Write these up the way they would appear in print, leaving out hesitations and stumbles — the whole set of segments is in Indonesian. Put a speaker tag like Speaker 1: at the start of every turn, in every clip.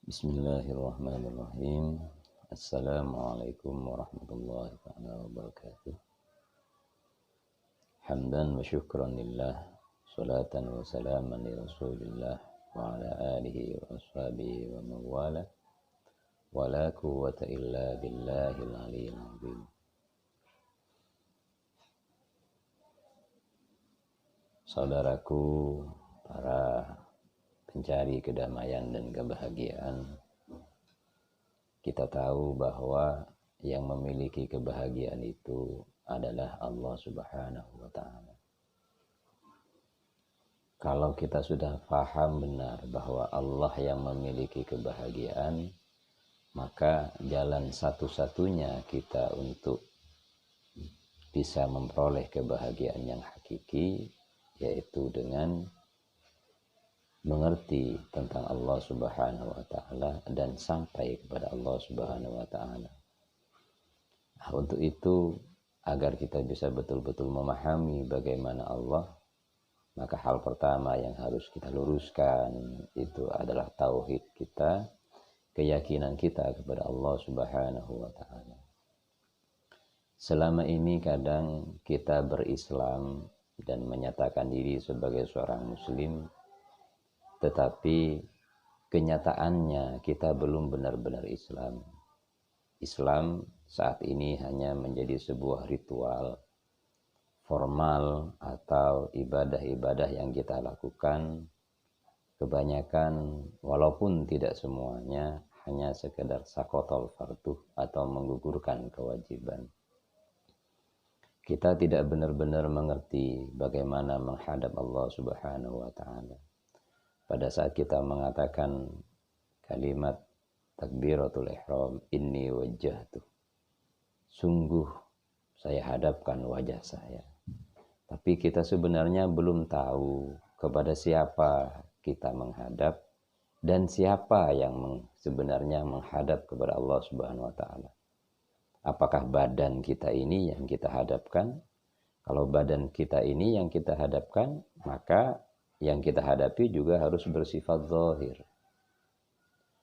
Speaker 1: Bismillahirrahmanirrahim. Assalamualaikum warahmatullahi wabarakatuh. Hamdan wa syukran lillah, salatan wa salaman li rasulillah wa ala alihi wa ashabihi wa mawala, wa la quwwata illa billahil aliyyil azim. Saudaraku, para pencari kedamaian dan kebahagiaan, kita tahu bahwa yang memiliki kebahagiaan itu adalah Allah Subhanahu wa Ta'ala. Kalau kita sudah paham benar bahwa Allah yang memiliki kebahagiaan, maka jalan satu-satunya kita untuk bisa memperoleh kebahagiaan yang hakiki yaitu dengan mengerti tentang Allah Subhanahu wa Ta'ala dan sampai kepada Allah Subhanahu wa Ta'ala. Untuk itu, agar kita bisa betul-betul memahami bagaimana Allah, maka hal pertama yang harus kita luruskan itu adalah tauhid kita, keyakinan kita kepada Allah Subhanahu wa Ta'ala. Selama ini kadang kita berislam dan menyatakan diri sebagai seorang muslim, tetapi kenyataannya kita belum benar-benar Islam. Islam saat ini hanya menjadi sebuah ritual formal atau ibadah-ibadah yang kita lakukan. Kebanyakan, walaupun tidak semuanya, hanya sekedar sakotol farduh atau menggugurkan kewajiban. Kita tidak benar-benar mengerti bagaimana menghadap Allah Subhanahu wa Ta'ala. Pada saat kita mengatakan kalimat takbiratul ihram, inni wajjahtu, sungguh saya hadapkan wajah saya. Tapi kita sebenarnya belum tahu kepada siapa kita menghadap dan siapa yang sebenarnya menghadap kepada Allah Subhanahu wa Ta'ala. Apakah badan kita ini yang kita hadapkan? Kalau badan kita ini yang kita hadapkan, maka yang kita hadapi juga harus bersifat zahir.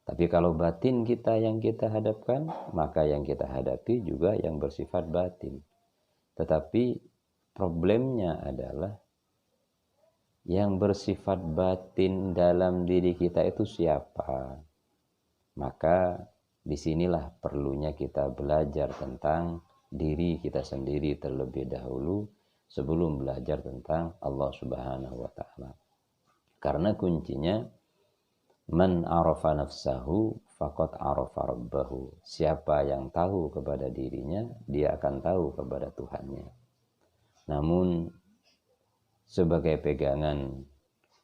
Speaker 1: Tapi kalau batin kita yang kita hadapkan, maka yang kita hadapi juga yang bersifat batin. Tetapi problemnya adalah yang bersifat batin dalam diri kita itu siapa? Maka disinilah perlunya kita belajar tentang diri kita sendiri terlebih dahulu sebelum belajar tentang Allah Subhanahu wa Ta'ala. Karena kuncinya man arafa nafsahu faqad arafa rabbahu. Siapa yang tahu kepada dirinya, dia akan tahu kepada Tuhannya. Namun sebagai pegangan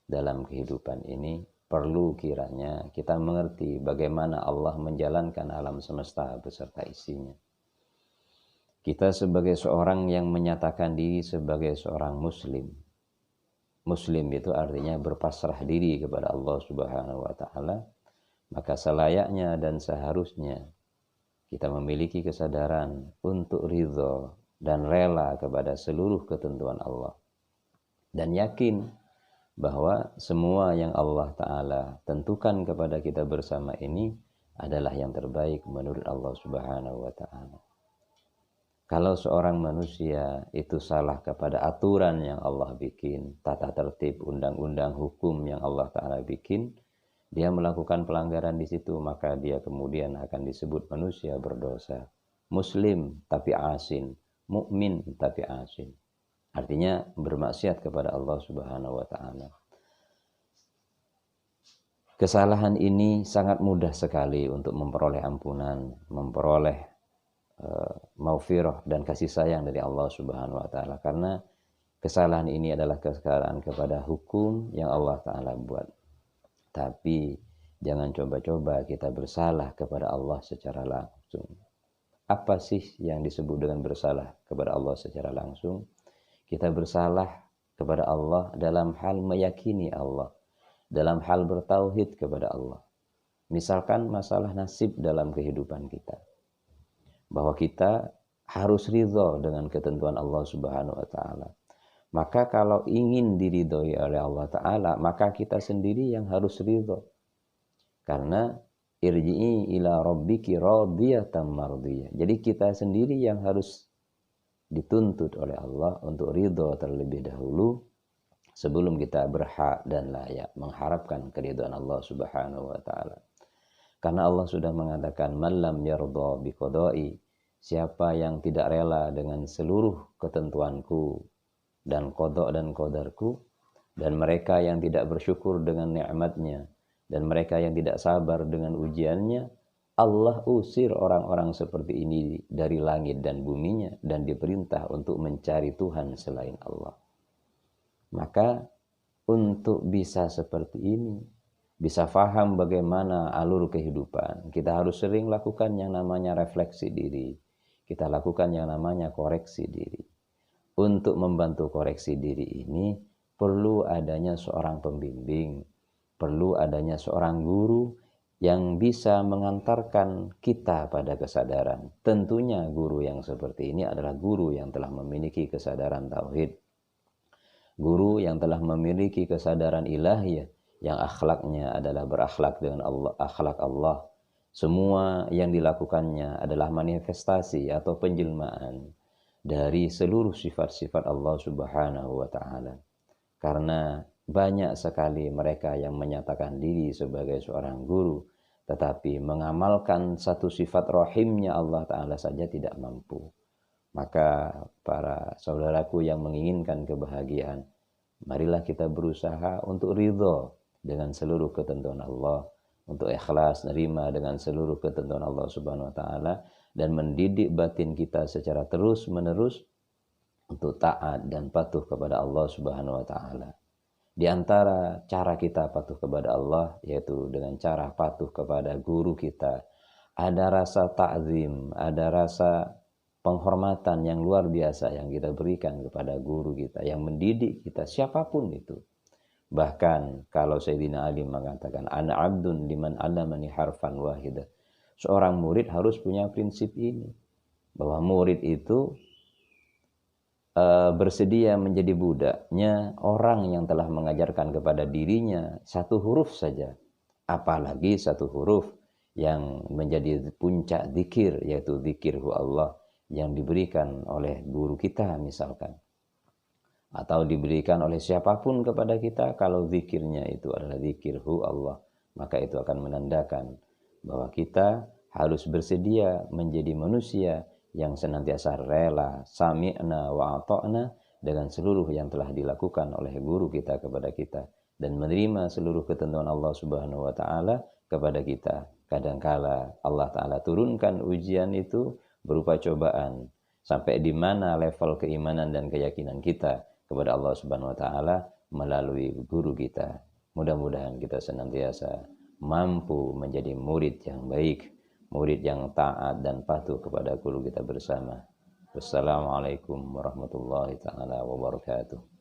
Speaker 1: dalam kehidupan ini, perlu kiranya kita mengerti bagaimana Allah menjalankan alam semesta beserta isinya. Kita sebagai seorang yang menyatakan diri sebagai seorang muslim. Muslim itu artinya berpasrah diri kepada Allah Subhanahu wa Ta'ala. Maka selayaknya dan seharusnya kita memiliki kesadaran untuk ridho dan rela kepada seluruh ketentuan Allah. Dan yakin bahwa semua yang Allah Ta'ala tentukan kepada kita bersama ini adalah yang terbaik menurut Allah Subhanahu wa Ta'ala. Kalau seorang manusia itu salah kepada aturan yang Allah bikin, tata tertib, undang-undang, hukum yang Allah Ta'ala bikin, dia melakukan pelanggaran di situ, maka dia kemudian akan disebut manusia berdosa. Muslim tapi asin, mukmin tapi asin. Artinya bermaksiat kepada Allah Subhanahu wa Ta'ala. Kesalahan ini sangat mudah sekali untuk memperoleh ampunan, memperoleh maghfirah dan kasih sayang dari Allah Subhanahu wa Ta'ala, karena kesalahan ini adalah kesalahan kepada hukum yang Allah Ta'ala buat. Tapi jangan coba-coba kita bersalah kepada Allah secara langsung. Apa sih yang disebut dengan bersalah kepada Allah secara langsung? Kita bersalah kepada Allah dalam hal meyakini Allah, dalam hal bertauhid kepada Allah. Misalkan masalah nasib dalam kehidupan kita, bahwa kita harus ridho dengan ketentuan Allah Subhanahu wa Ta'ala. Maka kalau ingin diridhoi oleh Allah Ta'ala, maka kita sendiri yang harus ridho. Karena irji'i ila rabbiki radiyatan mardiyah. Jadi kita sendiri yang harus dituntut oleh Allah untuk ridho terlebih dahulu sebelum kita berhak dan layak mengharapkan keridhaan Allah Subhanahu wa taala. Karena Allah sudah mengatakan man lam yardha biqada'i, siapa yang tidak rela dengan seluruh ketentuanku dan qada dan qadarku, dan mereka yang tidak bersyukur dengan nikmatnya, dan mereka yang tidak sabar dengan ujiannya, Allah usir orang-orang seperti ini dari langit dan buminya dan diperintah untuk mencari Tuhan selain Allah. Maka untuk bisa seperti ini, bisa faham bagaimana alur kehidupan, kita harus sering lakukan yang namanya refleksi diri. Kita lakukan yang namanya koreksi diri. Untuk membantu koreksi diri ini, perlu adanya seorang pembimbing, perlu adanya seorang guru yang bisa mengantarkan kita pada kesadaran. Tentunya guru yang seperti ini adalah guru yang telah memiliki kesadaran tauhid. Guru yang telah memiliki kesadaran ilahiyah, yang akhlaknya adalah berakhlak dengan Allah, akhlak Allah. Semua yang dilakukannya adalah manifestasi atau penjelmaan dari seluruh sifat-sifat Allah Subhanahu wa taala. Karena banyak sekali mereka yang menyatakan diri sebagai seorang guru, tetapi mengamalkan satu sifat rahimnya Allah Ta'ala saja tidak mampu. Maka para saudaraku yang menginginkan kebahagiaan, marilah kita berusaha untuk ridho dengan seluruh ketentuan Allah, untuk ikhlas nerima dengan seluruh ketentuan Allah Subhanahu wa taala, dan mendidik batin kita secara terus-menerus untuk taat dan patuh kepada Allah Subhanahu wa taala. Di antara cara kita patuh kepada Allah, yaitu dengan cara patuh kepada guru kita, ada rasa ta'zim, ada rasa penghormatan yang luar biasa yang kita berikan kepada guru kita, yang mendidik kita, siapapun itu. Bahkan kalau Sayyidina Ali mengatakan, ana abdun liman allamani harfan wahidah. Seorang murid harus punya prinsip ini, bahwa murid itu bersedia menjadi budaknya orang yang telah mengajarkan kepada dirinya satu huruf saja, apalagi satu huruf yang menjadi puncak zikir, yaitu zikirhu Allah yang diberikan oleh guru kita misalkan, atau diberikan oleh siapapun kepada kita. Kalau zikirnya itu adalah zikirhu Allah, maka itu akan menandakan bahwa kita harus bersedia menjadi manusia yang senantiasa rela, sami'na wa ata'na dengan seluruh yang telah dilakukan oleh guru kita kepada kita, dan menerima seluruh ketentuan Allah Subhanahu wa taala kepada kita. Kadangkala Allah Ta'ala turunkan ujian itu berupa cobaan, sampai di mana level keimanan dan keyakinan kita kepada Allah Subhanahu wa taala melalui guru kita. Mudah-mudahan kita senantiasa mampu menjadi murid yang baik, murid yang taat dan patuh kepada guru kita bersama. Wassalamualaikum warahmatullahi taala wabarakatuh.